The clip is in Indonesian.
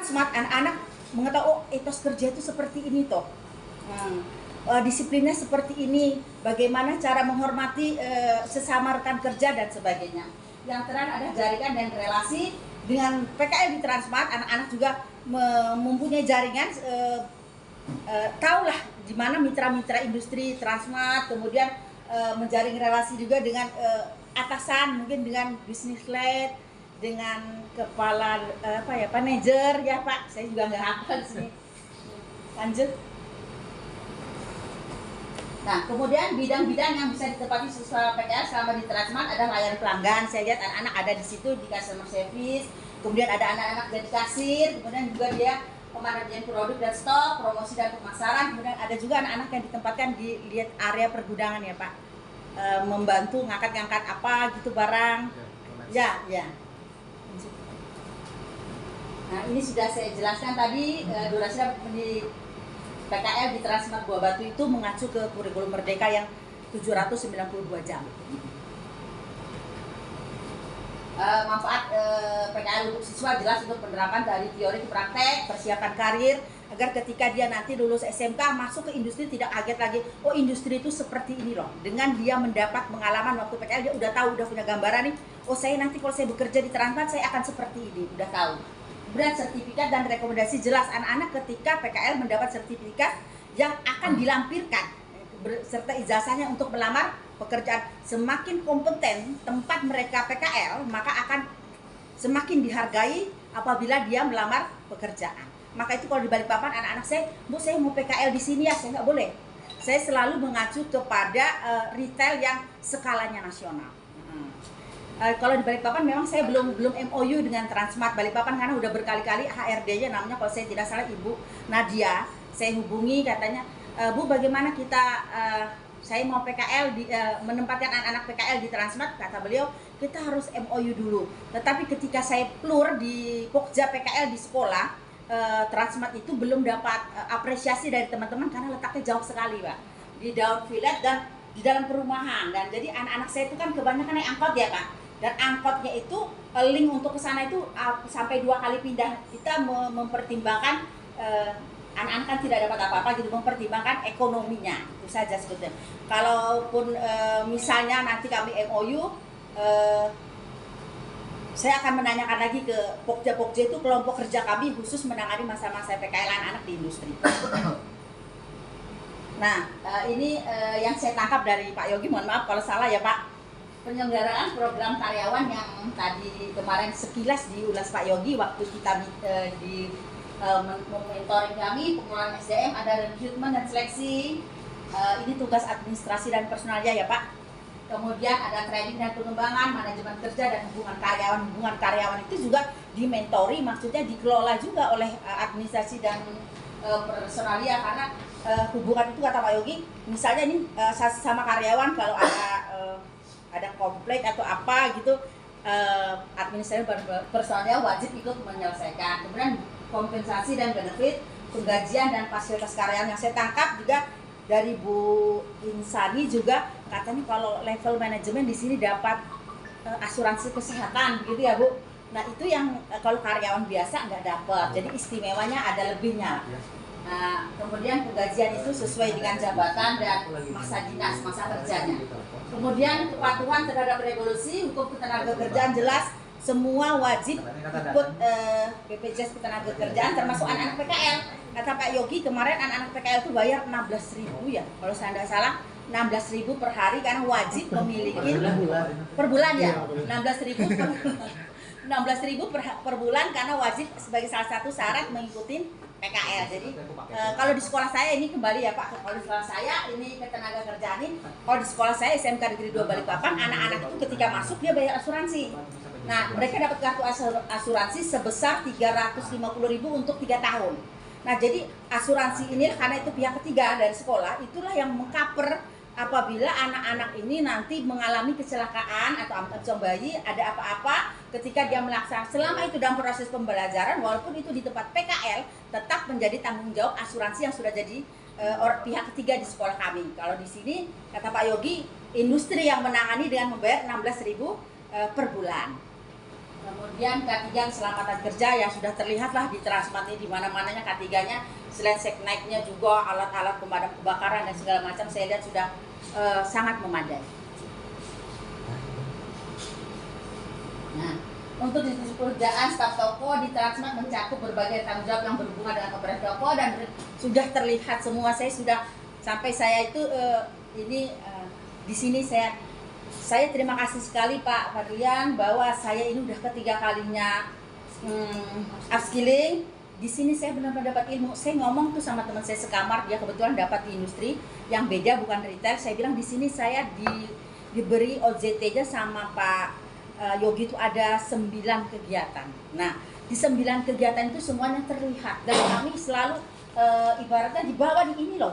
Smart anak-anak mengetahui, oh etos kerja itu seperti ini toh. Disiplinnya seperti ini, bagaimana cara menghormati sesama rekan kerja dan sebagainya. Yang terakhir ada jaringan dan relasi dengan PKL di Transmart. Anak-anak juga mempunyai jaringan, tahulah di mana mitra-mitra industri Transmart, kemudian menjaring relasi juga dengan atasan, mungkin dengan bisnis lead, dengan kepala manajer ya Pak. Saya juga nggak hafal di sini. Lanjut. Nah, kemudian bidang-bidang yang bisa ditempati siswa PKL selama di Transmart ada layanan pelanggan. Saya lihat anak-anak ada di situ di customer service, kemudian ada anak-anak jadi kasir, kemudian juga dia pemanajemen produk dan stok, promosi dan pemasaran, kemudian ada juga anak-anak yang ditempatkan di area pergudangan ya Pak, membantu ngangkat-ngangkat apa gitu barang. Ya. Nah, ini sudah saya jelaskan tadi, durasi di PKL di Transmart Buah Batu itu mengacu ke kurikulum Merdeka yang 792 jam. Manfaat PKL untuk siswa jelas untuk penerapan dari teori ke praktek, persiapan karir, agar ketika dia nanti lulus SMK masuk ke industri tidak kaget lagi, oh industri itu seperti ini loh. Dengan dia mendapat pengalaman waktu PKL, dia udah tahu, udah punya gambaran nih, oh saya nanti kalau saya bekerja di Transmart saya akan seperti ini, udah tahu. Kemudian sertifikat dan rekomendasi jelas, anak-anak ketika PKL mendapat sertifikat yang akan dilampirkan serta ijazahnya untuk melamar pekerjaan. Semakin kompeten tempat mereka PKL, maka akan semakin dihargai apabila dia melamar pekerjaan. Maka itu kalau di Balikpapan anak-anak saya, Bu saya mau PKL di sini ya, saya nggak boleh. Saya selalu mengacu kepada retail yang skalanya nasional. Kalau di Balikpapan memang saya belum MOU dengan Transmart Balikpapan karena udah berkali-kali HRD-nya namanya kalau saya tidak salah Ibu Nadia, saya hubungi katanya, Bu bagaimana kita saya mau PKL menempatkan anak-anak PKL di Transmart, kata beliau kita harus MOU dulu. Tetapi ketika saya plur di Pokja PKL di sekolah, Transmart itu belum dapat apresiasi dari teman-teman karena letaknya jauh sekali Pak, di Daun Village dan di dalam perumahan. Dan jadi anak-anak saya itu kan kebanyakan naik angkot ya Pak, dan angkotnya itu link untuk ke sana itu sampai 2 kali pindah. Kita mempertimbangkan anak-anak kan tidak dapat apa-apa gitu, mempertimbangkan ekonominya, itu saja sebetulnya. Kalaupun misalnya nanti kami MOU, saya akan menanyakan lagi ke Pokja itu kelompok kerja kami khusus menangani masa-masa PKL anak-anak di industri. Nah, ini yang saya tangkap dari Pak Yogi, mohon maaf kalau salah ya Pak. Penyelenggaraan program karyawan yang tadi kemarin sekilas diulas Pak Yogi waktu kita di mentoring kami, pengelolaan SDM, ada rekrutmen dan seleksi, ini tugas administrasi dan personalnya ya Pak. Kemudian ada training dan pengembangan, manajemen kerja dan hubungan karyawan. Hubungan karyawan itu juga dimentori, maksudnya dikelola juga oleh administrasi dan personalia, karena hubungan itu kata Pak Yogi, misalnya ini sama karyawan kalau ada konflik atau apa gitu, administrasi personalnya wajib ikut menyelesaikan. Kemudian kompensasi dan benefit, penggajian dan fasilitas karyawan yang saya tangkap juga dari Bu Insani juga katanya kalau level manajemen di sini dapat asuransi kesehatan gitu ya Bu. Nah itu yang kalau karyawan biasa nggak dapat, jadi istimewanya ada lebihnya. Nah, kemudian penggajian itu sesuai dengan jabatan dan masa dinas, masa kerjanya. Kemudian kepatuhan terhadap regulasi hukum ketenagakerjaan jelas, semua wajib ikut BPJS Ketenagakerjaan termasuk anak-anak PKL. Kata Pak Yogi kemarin anak-anak PKL itu bayar 16.000 ya, kalau saya tidak salah 16.000 per hari karena wajib memiliki per bulan ya, 16.000 per bulan karena wajib sebagai salah satu syarat mengikuti PKL. Jadi kalau di sekolah saya ini kembali ya Pak, kalau di sekolah saya ini ketenagakerjaan ini, kalau di sekolah saya SMK Negeri 2 Balikpapan, anak-anak itu ketika masuk dia bayar asuransi. Nah mereka dapat kartu asuransi sebesar 350.000 untuk 3 tahun. Nah jadi asuransi ini karena itu pihak ketiga dari sekolah, itulah yang mengcover apabila anak-anak ini nanti mengalami kecelakaan atau amputasi bayi, ada apa-apa ketika dia melaksanakan, selama itu dalam proses pembelajaran, walaupun itu di tempat PKL, tetap menjadi tanggung jawab asuransi yang sudah jadi pihak ketiga di sekolah kami. Kalau di sini kata Pak Yogi, industri yang menangani dengan membayar 16.000 per bulan. Kemudian K3 keselamatan kerja ya sudah terlihat lah di Transmart ini di mana-mananya K3-nya, selain seknaiknya juga alat-alat pemadam kebakaran dan segala macam saya lihat sudah sangat memadai. Nah, untuk distribusi pekerjaan staf toko di Transmart mencakup berbagai tanggung jawab yang berhubungan dengan operasi toko dan sudah terlihat semua. Saya sudah sampai saya itu di sini saya terima kasih sekali Pak Fadlian bahwa saya ini udah ketiga kalinya upskilling. Di sini saya benar-benar dapat ilmu. Saya ngomong tuh sama teman saya sekamar, dia kebetulan dapat di industri yang beda bukan retail. Saya bilang di sini saya diberi OJT-nya sama Pak Yogi itu ada 9 kegiatan. Nah, di 9 kegiatan itu semuanya terlihat dan kami selalu ibaratnya dibawa di ini loh.